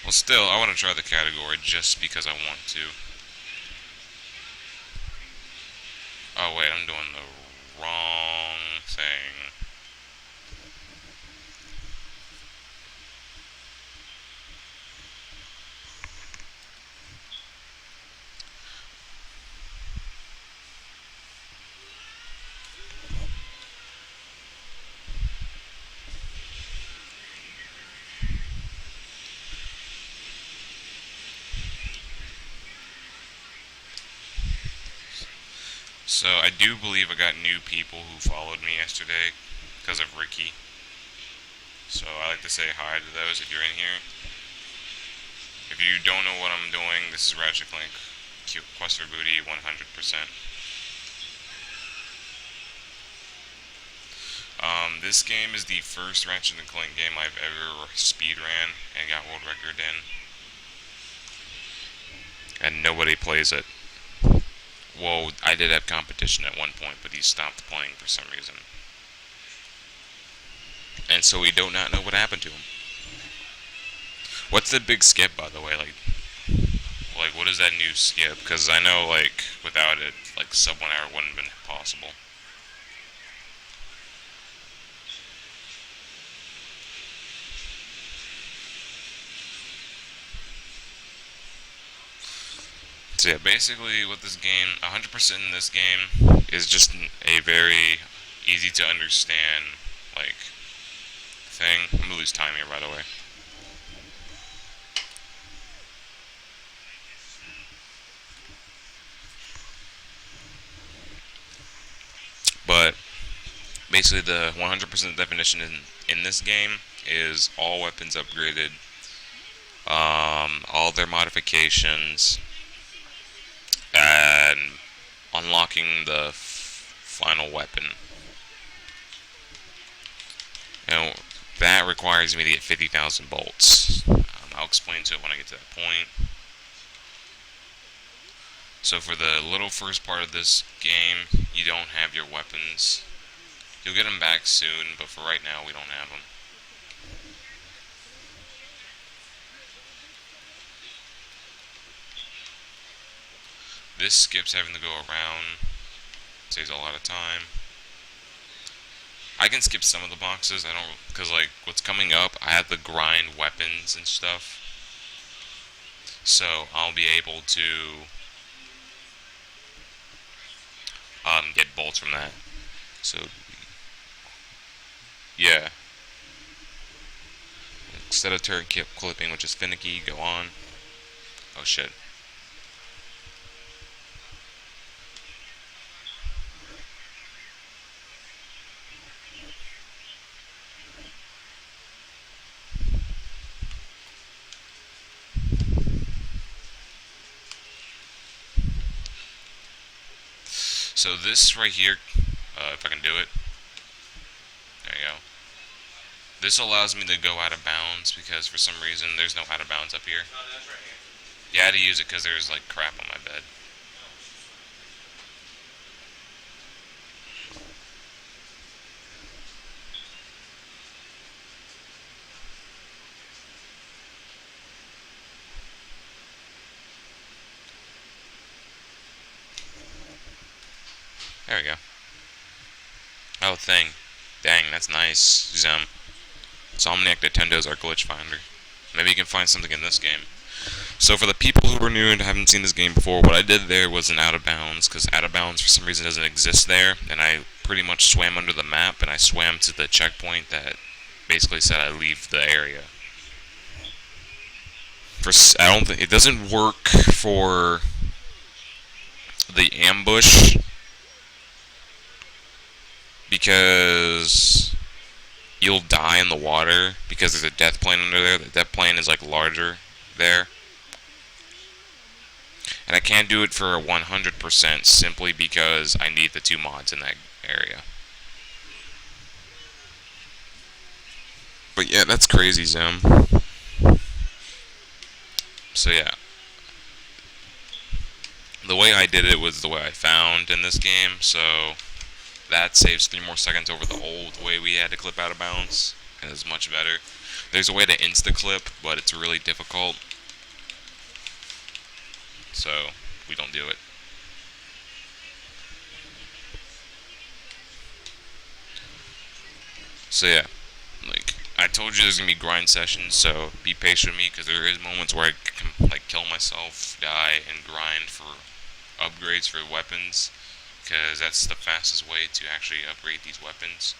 Well, still, I want to try the category just because I want to. Oh, wait, I'm doing the wrong thing. So, I do believe I got new people who followed me yesterday because of Ricky. So, I like to say hi to those if you're in here. If you don't know what I'm doing, this is Ratchet Clank. Quest for Booty 100%. This game is the first Ratchet and Clank game I've ever speed ran and got world record in, and nobody plays it. Well, I did have competition at one point, but he stopped playing for some reason, and so we do not know what happened to him. What's the big skip, by the way? Like what is that new skip? Because I know, like, without it, like sub 1 hour wouldn't have been possible. So yeah, basically, with this game, 100% in this game is just a very easy to understand, like, thing. I'm gonna lose time here, by the way. But basically, the 100% definition in this game is all weapons upgraded, all their modifications, and unlocking the final weapon. You know, that requires me to get 50,000 bolts. I'll explain to it when I get to that point. So for the little first part of this game, you don't have your weapons. You'll get them back soon, but for right now, we don't have them. This skips having to go around. Saves a lot of time. I can skip some of the boxes. I don't, because like what's coming up, I have to grind weapons and stuff. So I'll be able to get bolts from that. So yeah, instead of turret clipping, which is finicky, go on. Oh shit. So this right here, if I can do it, there you go. This allows me to go out of bounds because for some reason there's no out of bounds up here. Yeah, I had to use it because there's like crap on my bed. There we go. Oh, thing. Dang, that's nice. Somniac Nintendo's our glitch finder. Maybe you can find something in this game. So for the people who are new and haven't seen this game before, what I did there was an out of bounds, because out of bounds for some reason doesn't exist there, and I pretty much swam under the map, and I swam to the checkpoint that basically said I leave the area. I don't think it doesn't work for the ambush because you'll die in the water because there's a death plane under there. The death plane is like larger there. And I can't do it for 100% simply because I need the two mods in that area. But yeah, that's crazy, Zim. So yeah. The way I did it was the way I found in this game, so that saves 3 more seconds over the old way we had to clip out of bounds, and it's much better. There's a way to insta-clip, but it's really difficult, so we don't do it. So yeah, like I told you, there's gonna be grind sessions, so be patient with me because there is moments where I can like kill myself, die, and grind for upgrades for weapons, because that's the fastest way to actually upgrade these weapons.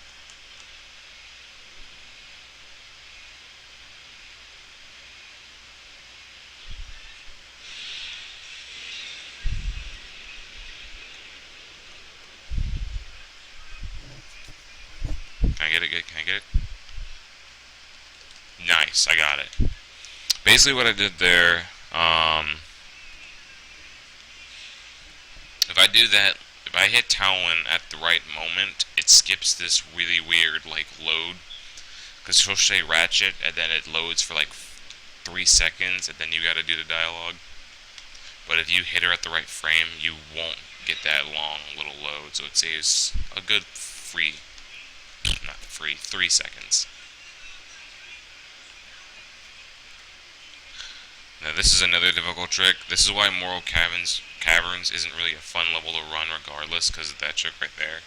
Can I get it? Can I get it? Nice, I got it. Basically, what I did there, if I do that, if I hit Talon at the right moment, it skips this really weird like load, because she'll say Ratchet, and then it loads for like 3 seconds, and then you gotta do the dialogue. But if you hit her at the right frame, you won't get that long little load, so it saves a good not free, 3 seconds. Now this is another difficult trick. This is why Moral Caverns isn't really a fun level to run regardless, because of that trick right there.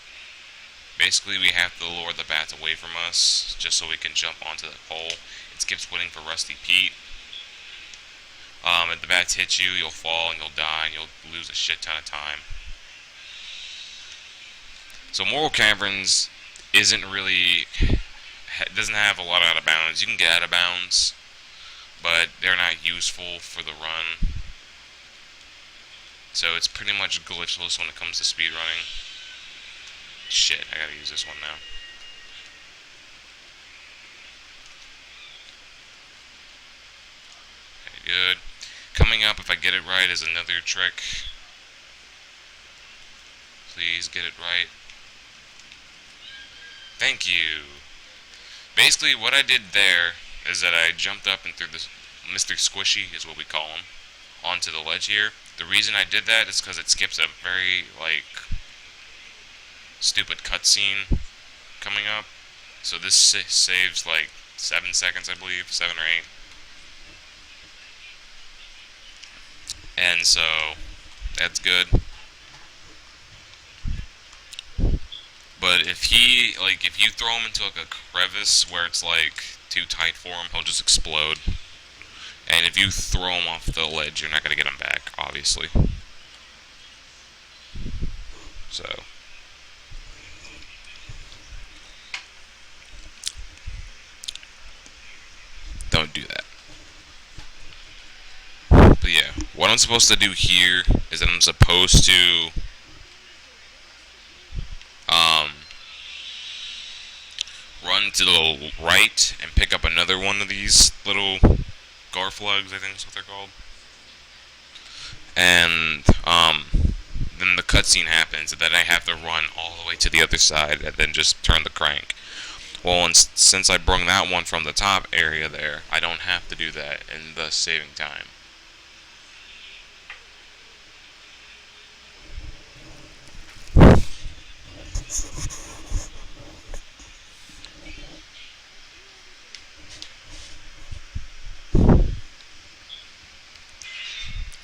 Basically, we have to lure the bats away from us, just so we can jump onto the pole. It skips waiting for Rusty Pete. If the bats hit you, you'll fall and you'll die, and you'll lose a shit ton of time. So Moral Caverns isn't really, doesn't have a lot of out of bounds. You can get out of bounds, but they're not useful for the run. So it's pretty much glitchless when it comes to speedrunning. Shit, I gotta use this one now. Okay, good. Coming up, if I get it right, is another trick. Please get it right. Thank you. Basically, what I did there is that I jumped up and threw this Mr. Squishy, is what we call him, onto the ledge here. The reason I did that is because it skips a very, like, stupid cutscene coming up. So this saves, like, 7 seconds, I believe, 7 or 8. And so, that's good. But if you throw him into, like, a crevice where it's, like, too tight for him, he'll just explode. And if you throw him off the ledge, you're not going to get him back, obviously. So. Don't do that. But yeah, what I'm supposed to do here is that I'm supposed to um, run to the right and pick up another one of these little Garflugs, I think is what they're called. And then the cutscene happens, and then I have to run all the way to the other side and then just turn the crank. Well, and since I brung that one from the top area there, I don't have to do that, and thus saving time.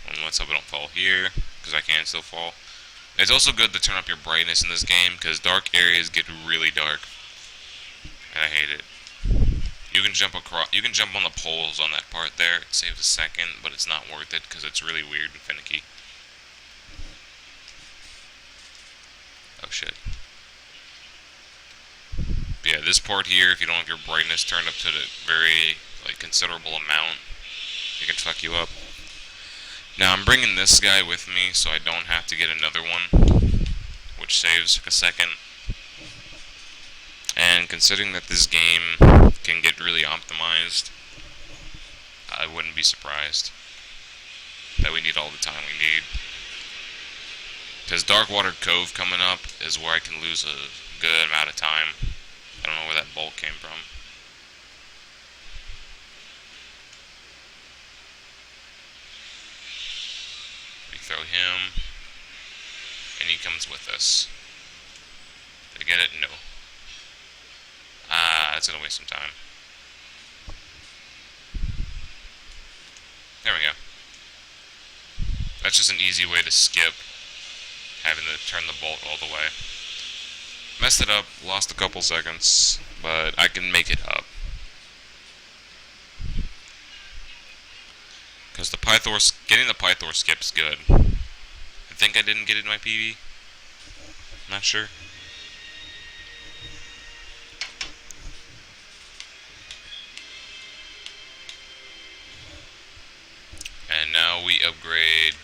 And let's hope I don't fall here, because I can still fall. It's also good to turn up your brightness in this game, because dark areas get really dark. And I hate it. You can jump across. You can jump on the poles on that part there. It saves a second, but it's not worth it because it's really weird and finicky. Oh shit. But yeah, this part here, if you don't have your brightness turned up to the very considerable amount, it can fuck you up. Now I'm bringing this guy with me so I don't have to get another one, which saves a second. And considering that this game can get really optimized, I wouldn't be surprised that we need all the time we need. Because Darkwater Cove coming up is where I can lose a good amount of time. I don't know where that bolt came from. We throw him, and he comes with us. Did I get it? No. That's gonna waste some time. There we go. That's just an easy way to skip having to turn the bolt all the way. Messed it up, lost a couple seconds, but I can make it up. Because getting the Pythor skip's good. I think I didn't get it in my PB. Not sure. And now we upgrade.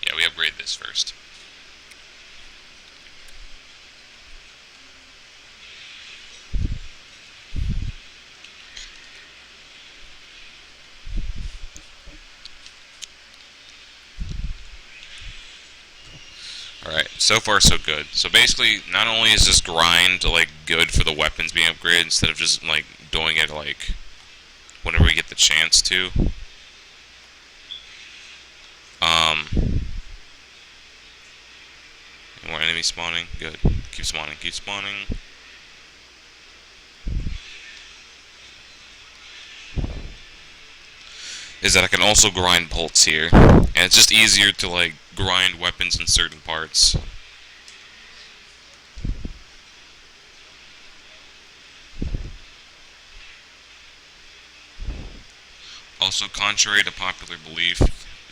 Yeah, we upgrade this first. Alright, so far so good. So basically, not only is this grind like good for the weapons being upgraded instead of just like doing it like whenever we get the chance to. More enemies spawning. Good. Keep spawning. Keep spawning. Is that I can also grind bolts here, and it's just easier to like grind weapons in certain parts. Also, contrary to popular belief,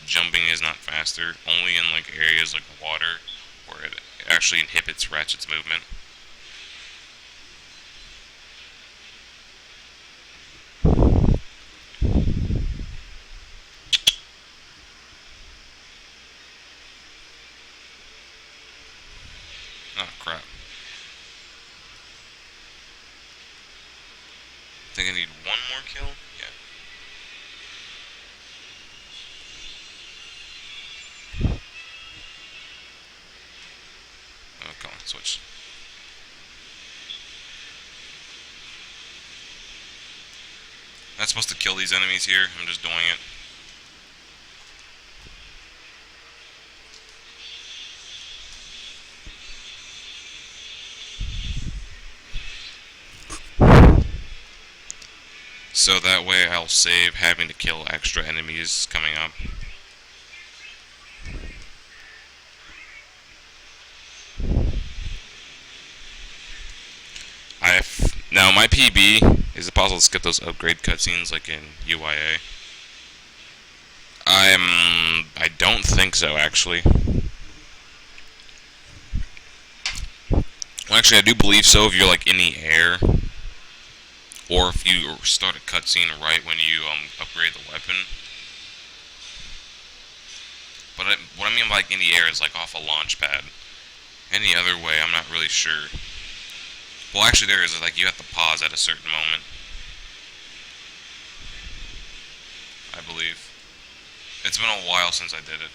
jumping is not faster, only in like areas like water where it actually inhibits Ratchet's movement. Oh crap. I think I need one more kill? Yeah. Oh, come on, switch. Not supposed to kill these enemies here, I'm just doing it. So that way I'll save having to kill extra enemies coming up. Now my PB, is it possible to skip those upgrade cutscenes like in UIA? I don't think so actually. Well, actually I do believe so if you're like in the air. Or if you start a cutscene right when you upgrade the weapon. But what I mean by like in the air is like off a launch pad. Any other way, I'm not really sure. Well, actually there is, like you have to pause at a certain moment. I believe. It's been a while since I did it.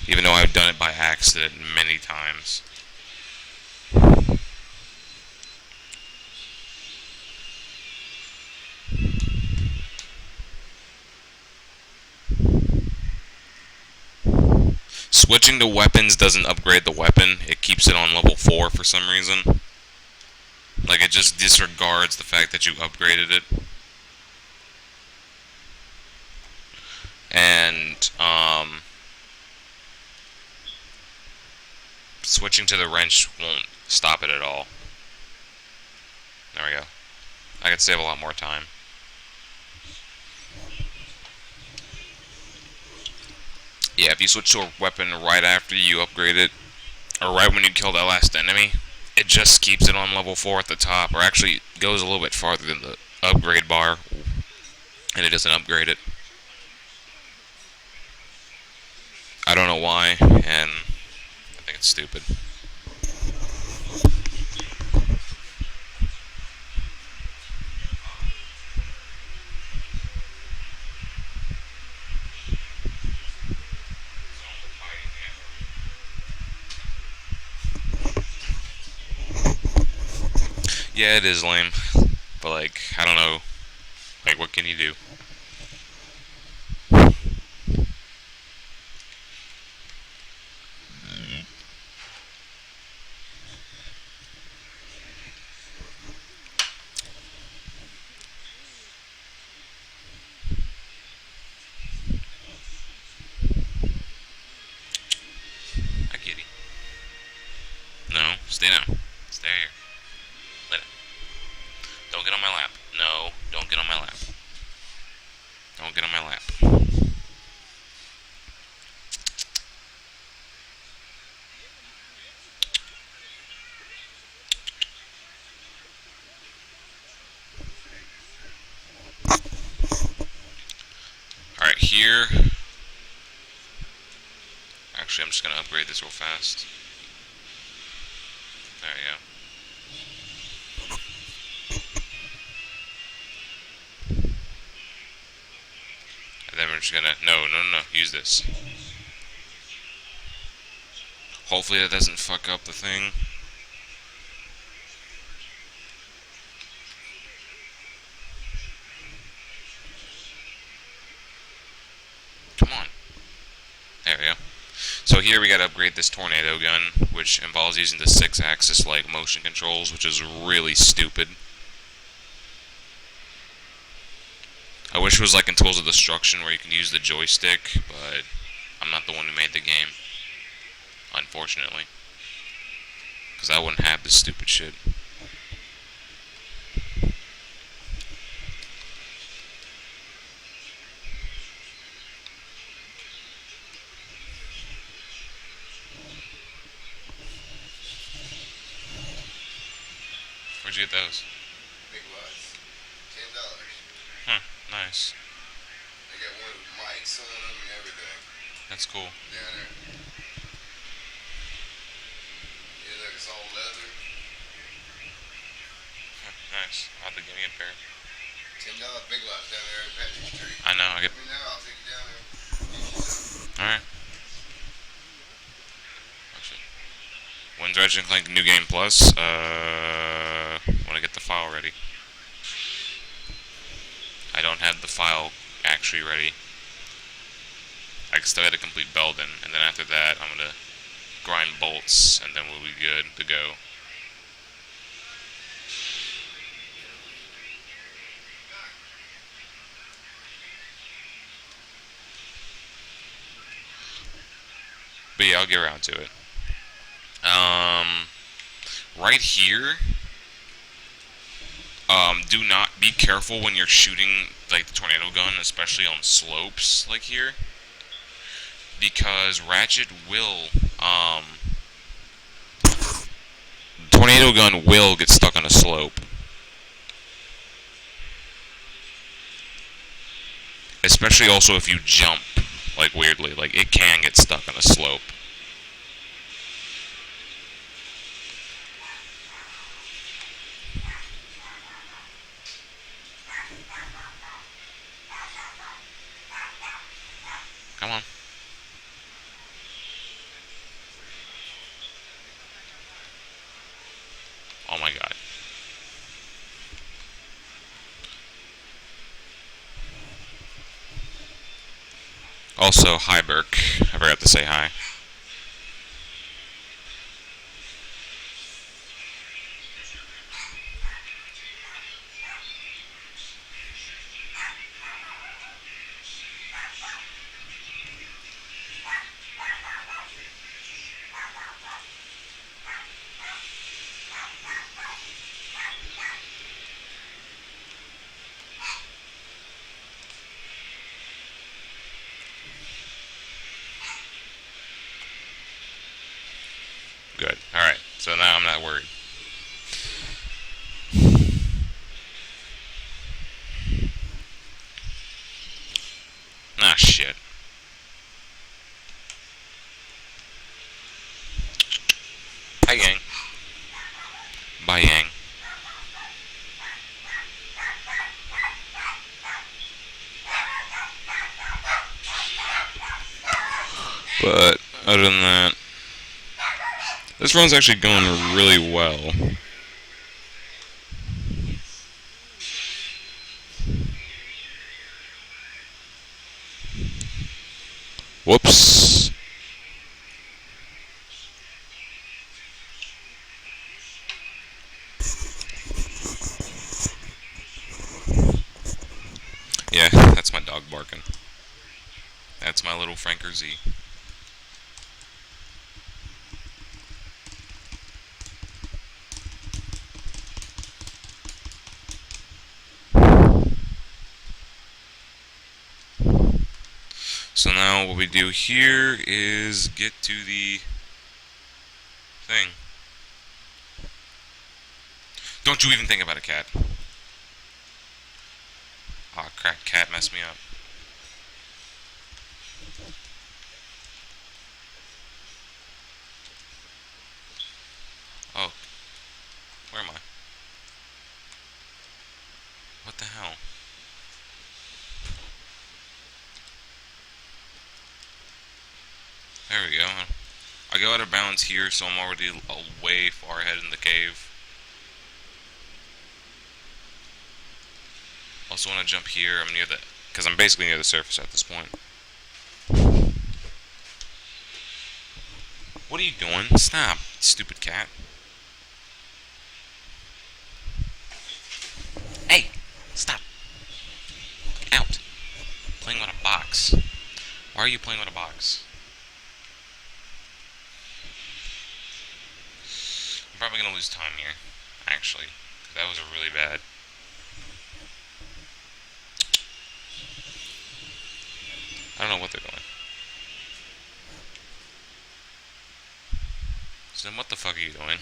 Even though I've done it by accident many times. Switching to weapons doesn't upgrade the weapon, it keeps it on level 4 for some reason. Like, it just disregards the fact that you upgraded it. And, switching to the wrench won't stop it at all. There we go. I could save a lot more time. Yeah, if you switch to a weapon right after you upgrade it, or right when you kill that last enemy, it just keeps it on level 4 at the top, or actually goes a little bit farther than the upgrade bar, and it doesn't upgrade it. I don't know why, and I think it's stupid. Yeah, it is lame, but like, I don't know, like, what can you do? Stay down. Stay here. Let it. Don't get on my lap. No, don't get on my lap. Don't get on my lap. Alright, here. Actually, I'm just gonna upgrade this real fast. There you go. And then we're just gonna... No, use this. Hopefully that doesn't fuck up the thing. Come on. There we go. So here we gotta upgrade this tornado gun, which involves using the 6-axis like motion controls, which is really stupid. I wish it was like in Tools of Destruction where you can use the joystick, but I'm not the one who made the game, unfortunately, because I wouldn't have this stupid shit. Where'd you get those? Big lots. $10. Huh, nice. They got one with mics on them and everything. That's cool. Down there. Yeah, look, it's all leather. Huh, nice. I'll have to give me a pair. $10. Big lots down there at Patrick Street. I know, I get... Let me know, I'll take you down there. Alright. Actually. When's Ratchet & Clank New Game Plus? When I get the file ready. I don't have the file actually ready. I still had to complete Belden, and then after that, I'm gonna grind bolts, and then we'll be good to go. But yeah, I'll get around to it. Right here, do not be careful when you're shooting like the tornado gun, especially on slopes like here, because Ratchet will, tornado gun will get stuck on a slope. Especially also if you jump, like weirdly, like it can get stuck on a slope. Come on. Oh my god. Also, hi Burke. I forgot to say hi. Good. Alright, so now I'm not worried. Ah, shit. Bye, Yang. Bye, Yang. But, other than that, this run's actually going really well. Whoops. Yeah, that's my dog barking. That's my little Franker Z. So now what we do here is get to the thing. Don't you even think about it, cat. Aw, oh, crap, cat messed me up. Oh, where am I? What the hell? There we go. I go out of bounds here, so I'm already way far ahead in the cave. Also want to jump here. I'm near the... Because I'm basically near the surface at this point. What are you doing? Stop, stupid cat. Hey! Stop! Out! Playing with a box. Why are you playing with a box? I'm probably gonna lose time here, actually. That was really bad. I don't know what they're doing. So then what the fuck are you doing?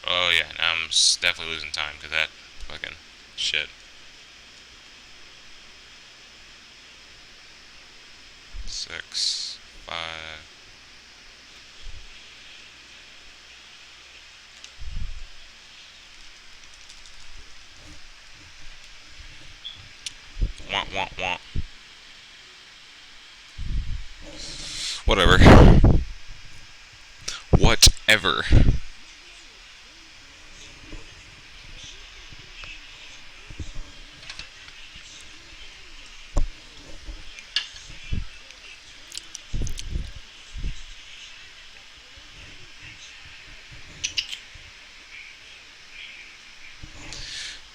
Oh yeah, now I'm definitely losing time because that fucking shit. 6, 5. Want, want, want. Whatever. Whatever.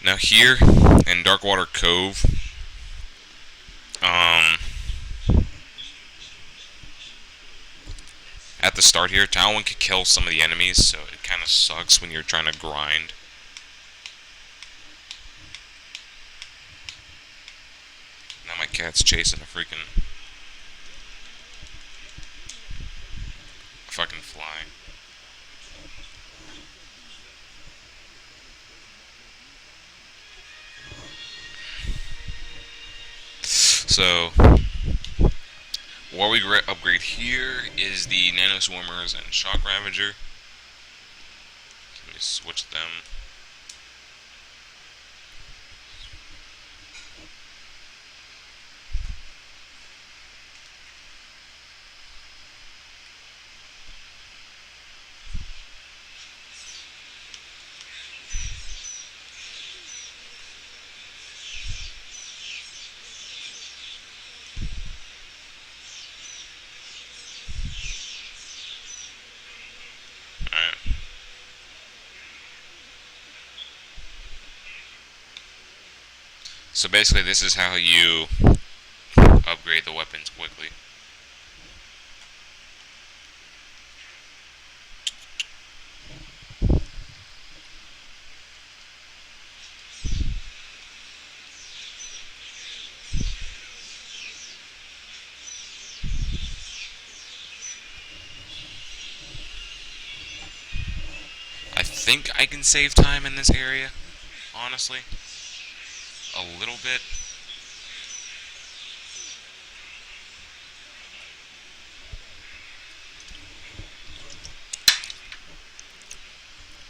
Now here in Darkwater Cove, um, at the start here, Talon can kill some of the enemies, so it kind of sucks when you're trying to grind. Now my cat's chasing a fucking fly. So, what we upgrade here is the Nano Swarmers and Shock Ravager. Let me switch them. Alright. So basically this is how you upgrade the weapons quickly. I think I can save time in this area, honestly. A little bit.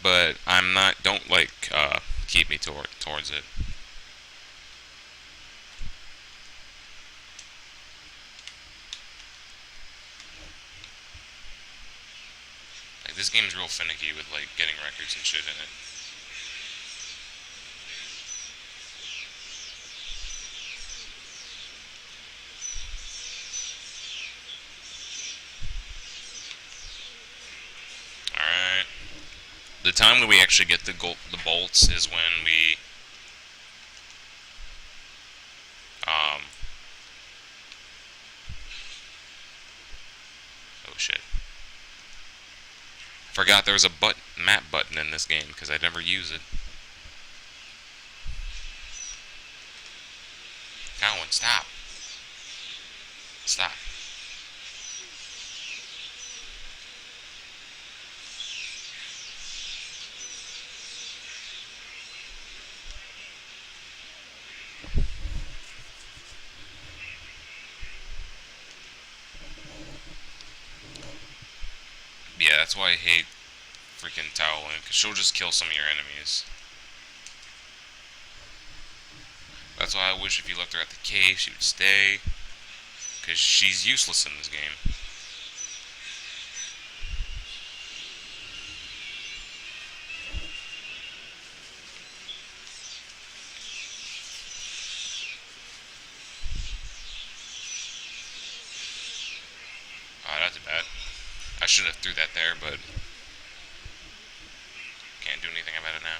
But I'm not, don't like, keep me towards it. Like, this game's real finicky with, like, getting records and shit in it. Alright. The time that we actually get the bolts is when we Forgot there was a map button in this game because I never use it. Cowan, stop. Stop. Yeah, that's why I hate freaking Taolin, because she'll just kill some of your enemies. That's why I wish if you left her at the cave, she would stay, because she's useless in this game. That's bad. I should have threw that there, but can't do anything about it now.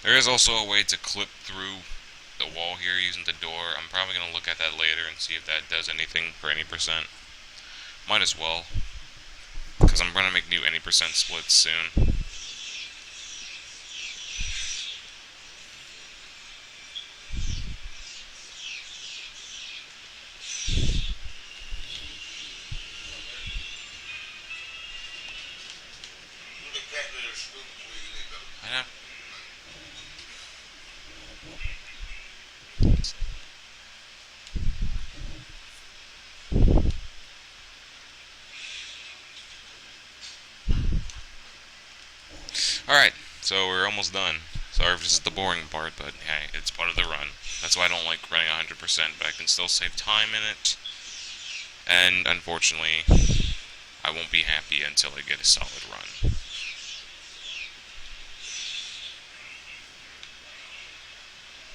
There is also a way to clip through the wall here using the door. I'm probably going to look at that later and see if that does anything for any percent. Might as well, because I'm going to make new any percent splits soon. I know. Alright, so we're almost done. Sorry if this is the boring part, but hey, it's part of the run. That's why I don't like running 100%, but I can still save time in it. And unfortunately, I won't be happy until I get a solid run.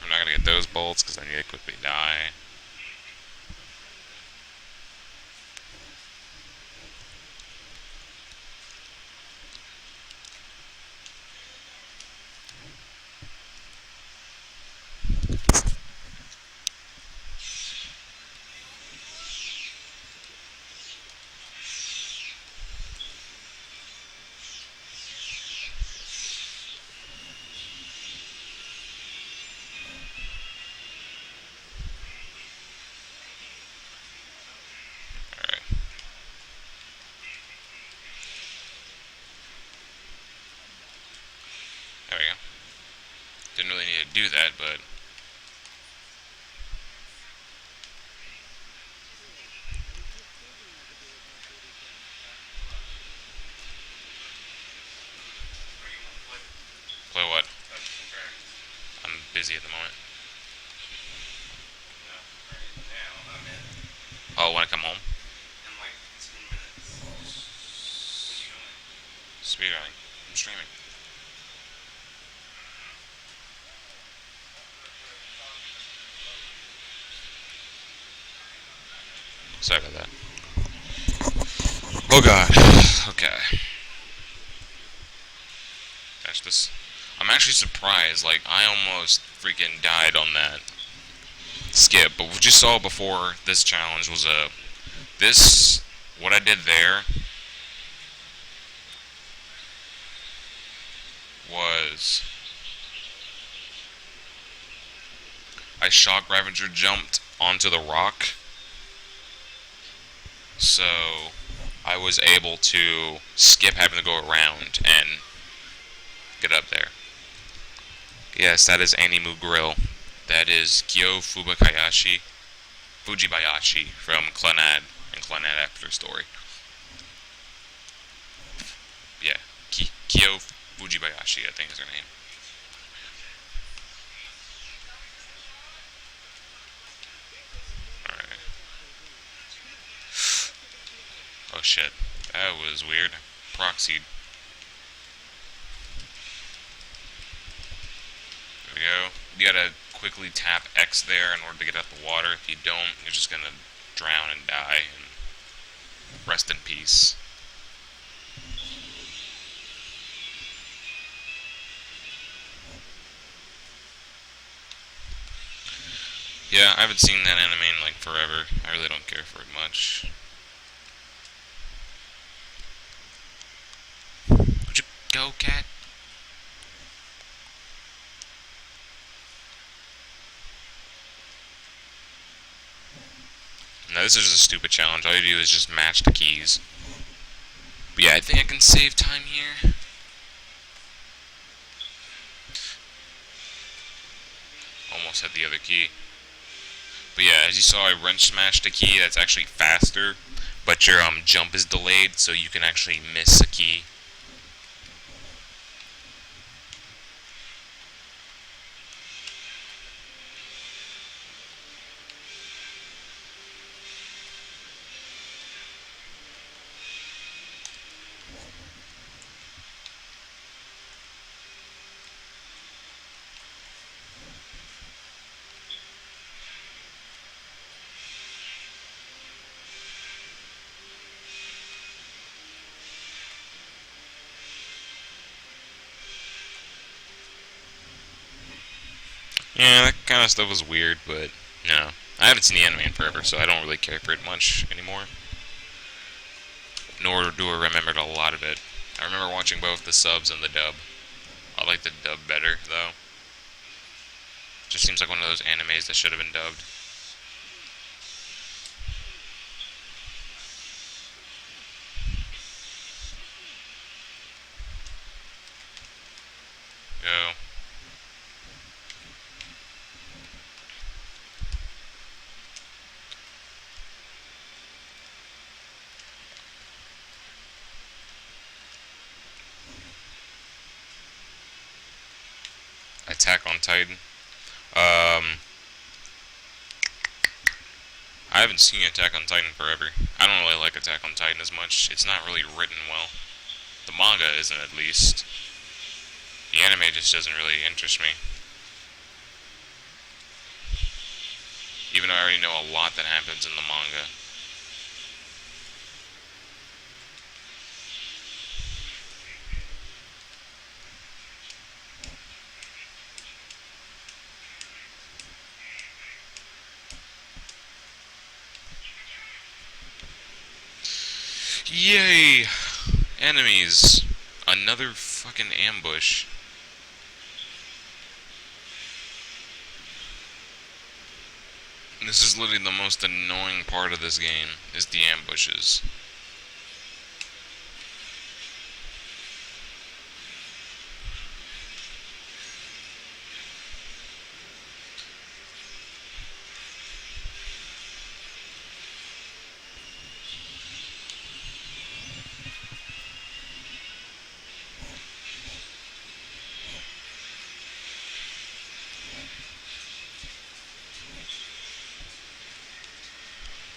I'm not gonna get those bolts because I need to quickly die. Alright. There we go. Didn't really need to do that, but play what? I'm busy at the moment. Oh, when I come home? Speedrunning. I'm streaming. Sorry about that. Oh god. Okay. Gosh, this. I'm actually surprised. Like, I almost freaking died on that skip. But we just saw before this challenge was a. This. What I did there was. I shock Ravager jumped onto the rock. So. I was able to skip having to go around and get up there. Yes, that is Animu Grill. That is Kyo Fujibayashi from Clannad and Clannad After Story. Yeah, Kyo Fujibayashi, I think is her name. Alright. Oh shit. That was weird. Proxied. There we go. You gotta quickly tap X there in order to get out the water. If you don't, you're just gonna drown and die. And rest in peace. Yeah, I haven't seen that anime in like forever. I really don't care for it much. Go, cat. Now this is just a stupid challenge. All you do is just match the keys. But yeah, I think I can save time here. Almost had the other key. But yeah, as you saw, I wrench smashed a key. That's actually faster. But your jump is delayed, so you can actually miss a key. Yeah, that kind of stuff was weird, but no. I haven't seen the anime in forever, so I don't really care for it much anymore. Nor do I remember a lot of it. I remember watching both the subs and the dub. I like the dub better, though. Just seems like one of those animes that should have been dubbed. Go. Attack on Titan. I haven't seen Attack on Titan forever. I don't really like Attack on Titan as much. It's not really written well. The manga isn't, at least. The anime just doesn't really interest me. Even though I already know a lot that happens in the manga. Yay! Enemies! Another fucking ambush. This is literally the most annoying part of this game, is the ambushes.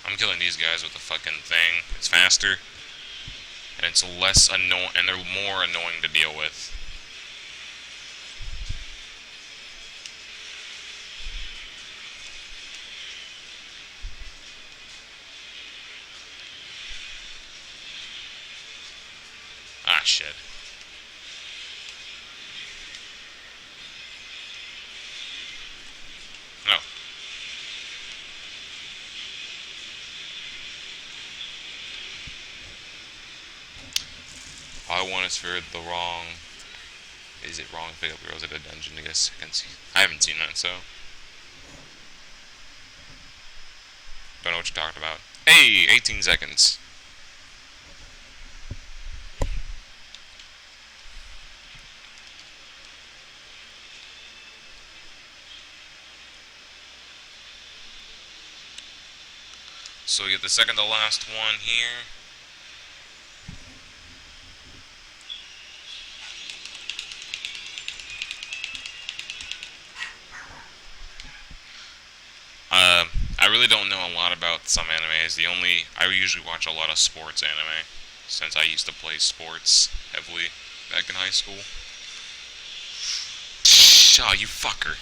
I'm killing these guys with the fucking thing. It's faster, and it's less annoying, and they're more annoying to deal with. Ah, shit. No. All I want is for the wrong... Is it wrong to pick up girls at a dungeon? I guess I can see. I haven't seen that, so... Don't know what you're talking about. Hey! 18 seconds. So we get the second to last one here. I really don't know a lot about some animes. I usually watch a lot of sports anime, since I used to play sports heavily back in high school. Shaw, you fucker.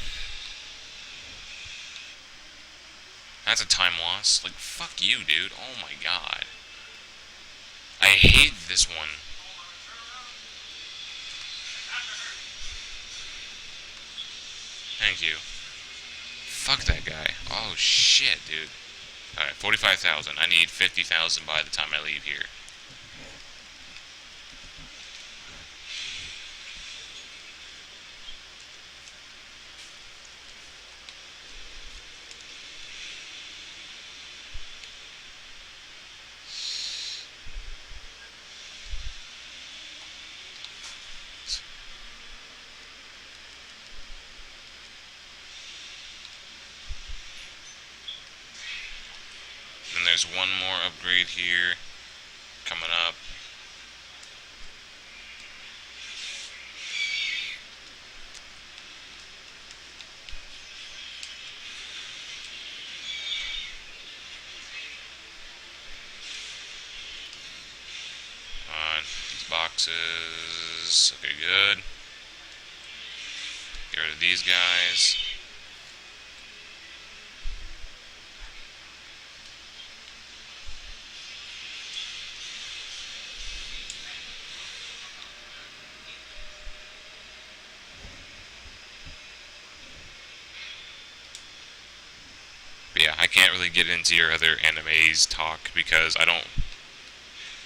That's a time loss. Like, fuck you, dude. Oh my god. I hate this one. Thank you. Fuck that guy. Oh shit, dude. Alright, 45,000. I need 50,000 by the time I leave here. there's one more upgrade here coming up. On these boxes. Okay, good. Get rid of these guys. But yeah, I can't really get into your other animes talk because I don't.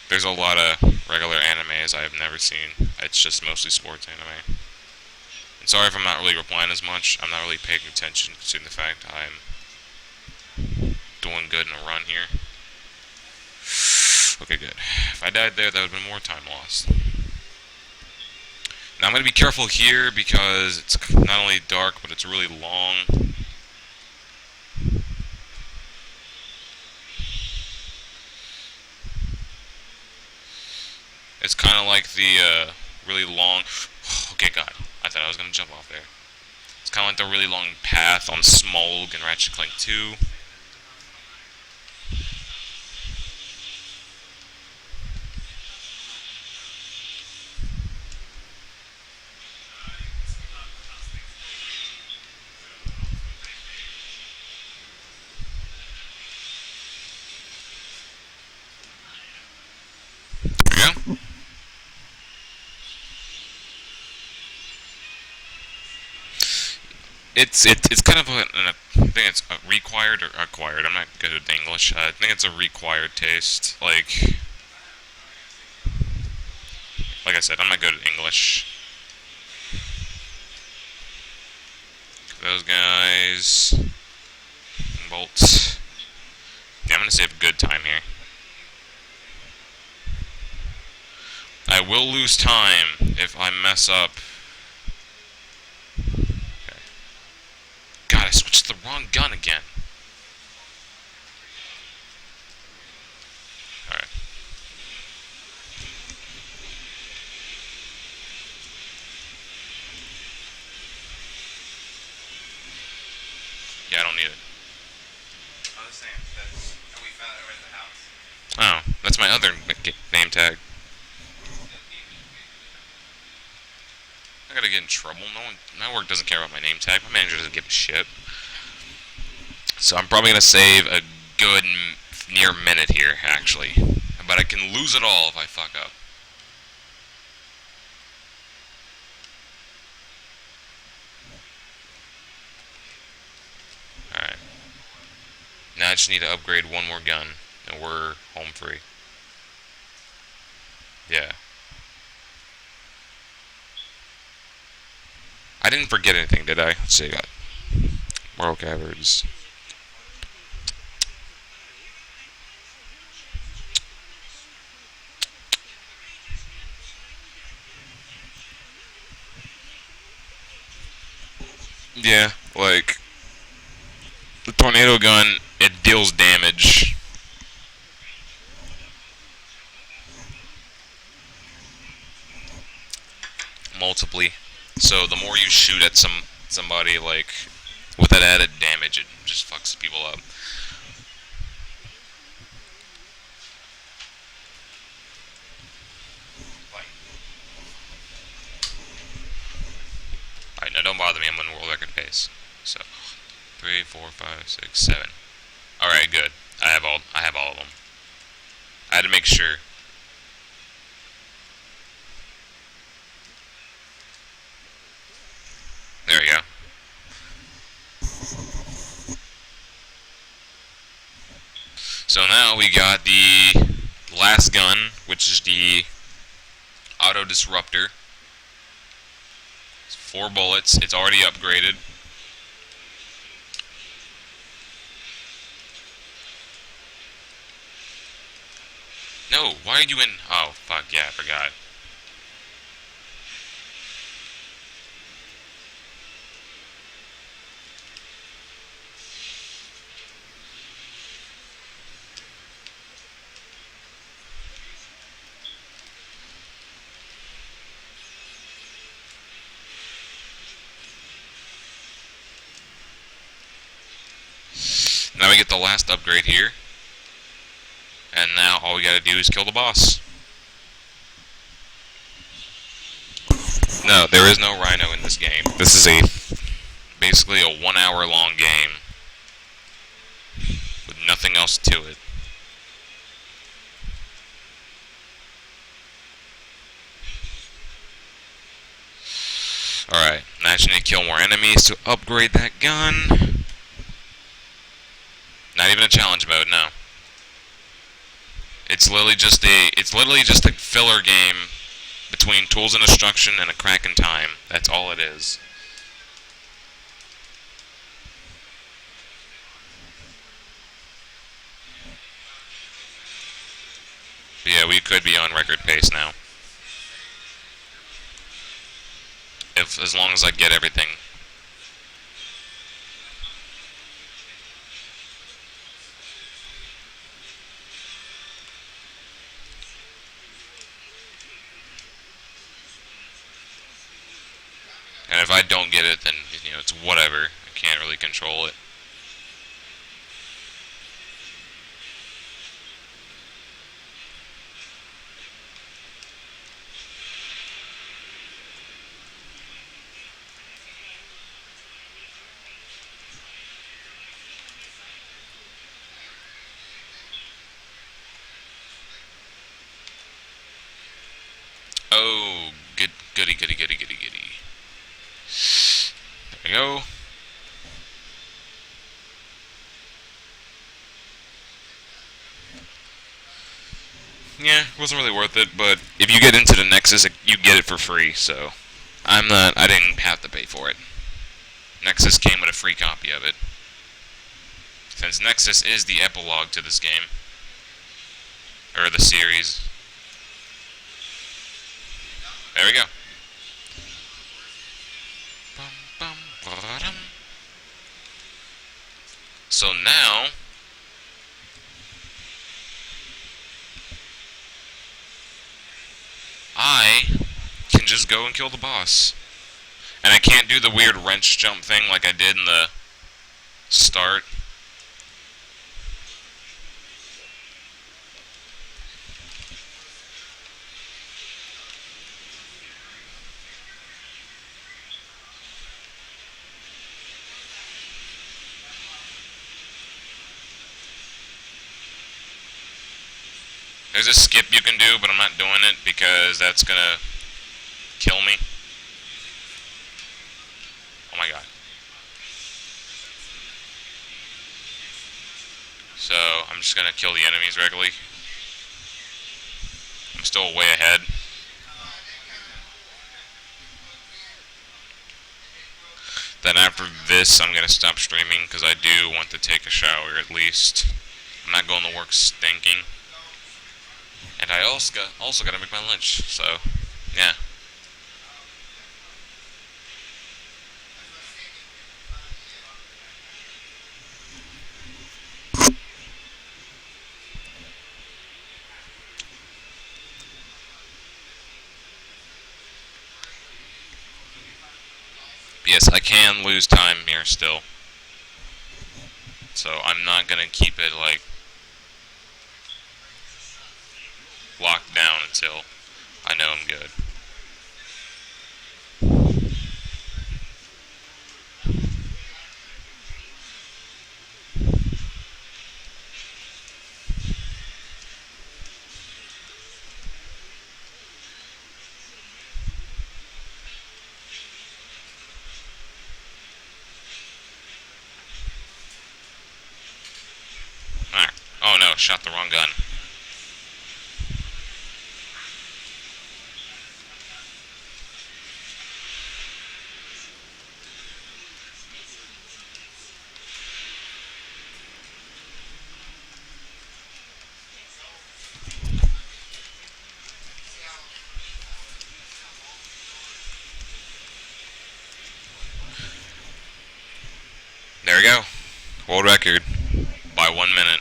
There's a lot of regular animes I've never seen. It's just mostly sports anime. And sorry if I'm not really replying as much. I'm not really paying attention considering the fact I'm doing good in a run here. Okay, good. If I died there, that would have been more time lost. Now I'm going to be careful here because it's not only dark, but it's really long. It's kind of like the really long... Okay, God. I thought I was going to jump off there. It's kind of like the really long path on Smog and Ratchet Clank 2. Yeah. It's kind of I think it's a required or acquired. I'm not good at English. I think it's a required taste. Like I said, I'm not good at English. Those guys, bolts. Yeah, I'm gonna save a good time here. I will lose time if I mess up. Okay. God, I switched to the wrong gun again. Alright. Yeah, I don't need it. I was saying, that's how we found it right at the house. Oh, that's my other name tag. I gotta get in trouble. My work doesn't care about my name tag. My manager doesn't give a shit. So I'm probably gonna save a good near minute here, actually. But I can lose it all if I fuck up. Alright. Now I just need to upgrade one more gun, and we're home free. Yeah. I didn't forget anything, did I? Let's see, I got moral caverns. Yeah, like the tornado gun, it deals damage. Multiply. So the more you shoot at somebody, like with that added damage, it just fucks people up. Alright, now don't bother me, I'm on world record pace. So 3, 4, 5, 6, 7. Alright, good. I have all of them. I had to make sure. There we go. So now we got the last gun, which is the auto disruptor. It's 4 bullets. It's already upgraded. No, why are you in? Oh, fuck, yeah, I forgot. get the last upgrade here. And now all we gotta do is kill the boss. No, there is no Rhino in this game. This is basically a 1 hour long game with nothing else to it. Alright, now I just need to kill more enemies to upgrade that gun. Not even a challenge mode, no. It's literally just a filler game between Tools and Destruction and a crack in time. That's all it is. But yeah, we could be on record pace now. As long as I get everything. And if I don't get it, then it's whatever. I can't really control it. Oh, goody. There we go. Yeah, it wasn't really worth it, but if you get into the Nexus, you get it for free, so I didn't have to pay for it. Nexus came with a free copy of it. Since Nexus is the epilogue to this game. Or the series. There we go. So now I can just go and kill the boss. And I can't do the weird wrench jump thing like I did in the start. There's a skip you can do, but I'm not doing it because that's gonna kill me. Oh my god. So, I'm just gonna kill the enemies regularly. I'm still way ahead. Then after this, I'm gonna stop streaming because I do want to take a shower at least. I'm not going to work stinking. And I also gotta make my lunch, so, yeah. Yes, I can lose time here still. So I'm not gonna keep it, like, locked down until I know I'm good. Alright. Oh no, shot the wrong gun. There we go. World record. By 1 minute.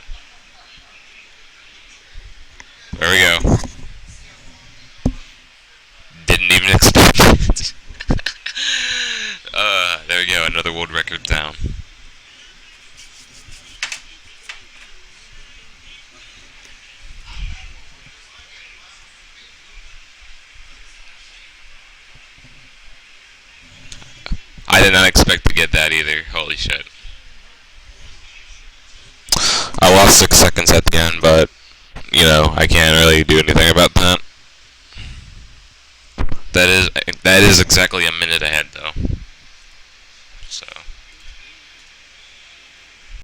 There we go. Didn't even expect it. There we go. Another world record down. I did not expect to get that either. Holy shit. I lost 6 seconds at the end, but I can't really do anything about that. That is exactly a minute ahead though.